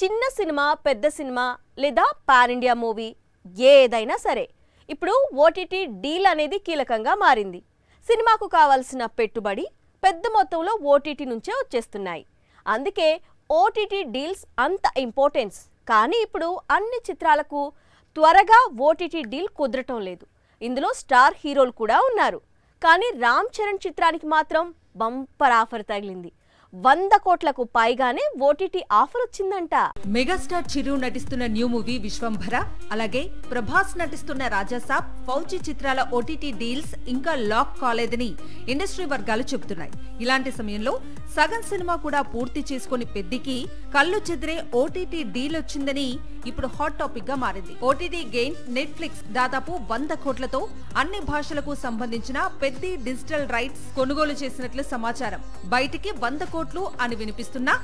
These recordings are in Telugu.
చిన్న సినిమా పెద్ద సినిమా లేదా పాన్ ఇండియా మూవీ ఏదైనా సరే ఇప్పుడు ఓటీటీ డీల్ అనేది కీలకంగా మారింది. సినిమాకు కావాల్సిన పెట్టుబడి పెద్ద మొత్తంలో ఓటీటీ నుంచే వచ్చేస్తున్నాయి. అందుకే ఓటీటీ డీల్స్ అంత ఇంపార్టెన్స్. కానీ ఇప్పుడు అన్ని చిత్రాలకు త్వరగా ఓటీటీ డీల్ కుదరటం లేదు. ఇందులో స్టార్ హీరోలు కూడా ఉన్నారు. కానీ రామ్ చరణ్ చిత్రానికి మాత్రం బంపర్ ఆఫర్ తగిలింది. 100 కోట్లకు పైగానే ఓటీటీ ఆఫర్ వచ్చిందంట. మెగాస్టార్ చిరు నటిస్తున్న న్యూ మూవీ విశ్వంభర, అలాగే ప్రభాస్ నటిస్తున్న రాజాసాబ్, ఫౌజీ చిత్రాల ఓటీటీ డీల్స్ ఇంకా లాక్ కాలేదని ఇండస్ట్రీ వర్గాలు చెబుతున్నాయి. ఇలాంటి సమయంలో సగం సినిమా కూడా పూర్తి చేసుకుని పెద్దికి కళ్ళు చెదిరే ఓటీటీ డీల్ వచ్చిందని ఇప్పుడు హాట్ టాపిక్ గా మారింది. ఓటీటీ గెయిన్ నెట్ఫ్లిక్స్ దాదాపు 100 కోట్లతో అన్ని భాషలకు సంబంధించిన పెద్ది డిజిటల్ రైట్స్ కొనుగోలు చేసినట్లు సమాచారం. బయటికి 100 కోట్లు అని వినిపిస్తున్నా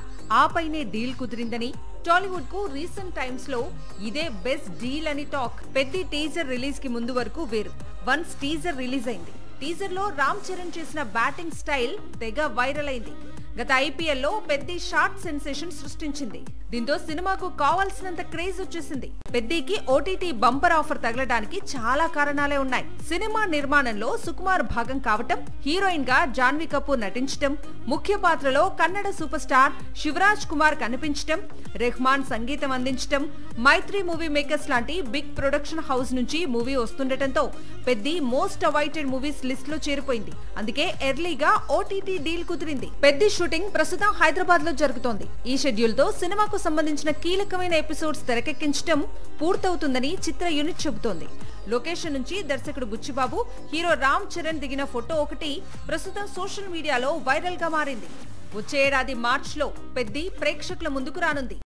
ఆపైనే డీల్ కుదిరిందని టాలీవుడ్ కు రీసెంట్ టైమ్స్ లో ఇదే బెస్ట్ డీల్ అని టాక్. పెద్ది టీజర్ రిలీజ్ కి ముందు వరకు వేరు. వన్స్ టీజర్ రిలీజ్ అయింది. టీజర్ లో రామ్ చరణ్ చేసిన బ్యాటింగ్ స్టైల్ తెగ వైరల్ అయింది. గత ఐపీఎల్ లో పెద్ది షార్ట్ సెన్సేషన్ సృష్టించింది. దీంతో సినిమాకు కావాల్సినంత క్రేజ్ వచ్చేసింది. పెద్దికి ఓటీటీ బంపర్ ఆఫర్ తగలడానికి చాలా కారణాలే ఉన్నాయి. సినిమా నిర్మాణంలో సుకుమార్ భాగం కావటం, హీరోయిన్ గా జాన్వీ కపూర్ నటించటం, ముఖ్య పాత్రలో కన్నడ సూపర్ స్టార్ శివరాజ్ కుమార్ కనిపించటం, రెహమాన్ సంగీతం అందించటం, మైత్రి మూవీ మేకర్స్ లాంటి బిగ్ ప్రొడక్షన్ హౌస్ నుంచి మూవీ వస్తుండటంతో Peddi most awaited movies list లో చేరిపోయింది. అందుకే ఎర్లీగా ఓటీటీ డీల్ కుదిరింది. పెద్ది షూటింగ్ ప్రస్తుతం హైదరాబాద్ లో జరుగుతోంది. ఈ షెడ్యూల్ తో సినిమాకు సంబంధించిన కీలకమైన ఎపిసోడ్స్ తెరకెక్కించడం పూర్తవుతుందని చిత్ర యూనిట్ చెబుతోంది. లొకేషన్ నుంచి దర్శకుడు బుచ్చిబాబు, హీరో రామ్ చరణ్ దిగిన ఫోటో ఒకటి ప్రస్తుతం సోషల్ మీడియాలో వైరల్ గా మారింది. వచ్చే ఏడాది మార్చ్ లో పెద్ది ప్రేక్షకుల ముందుకు రానుంది.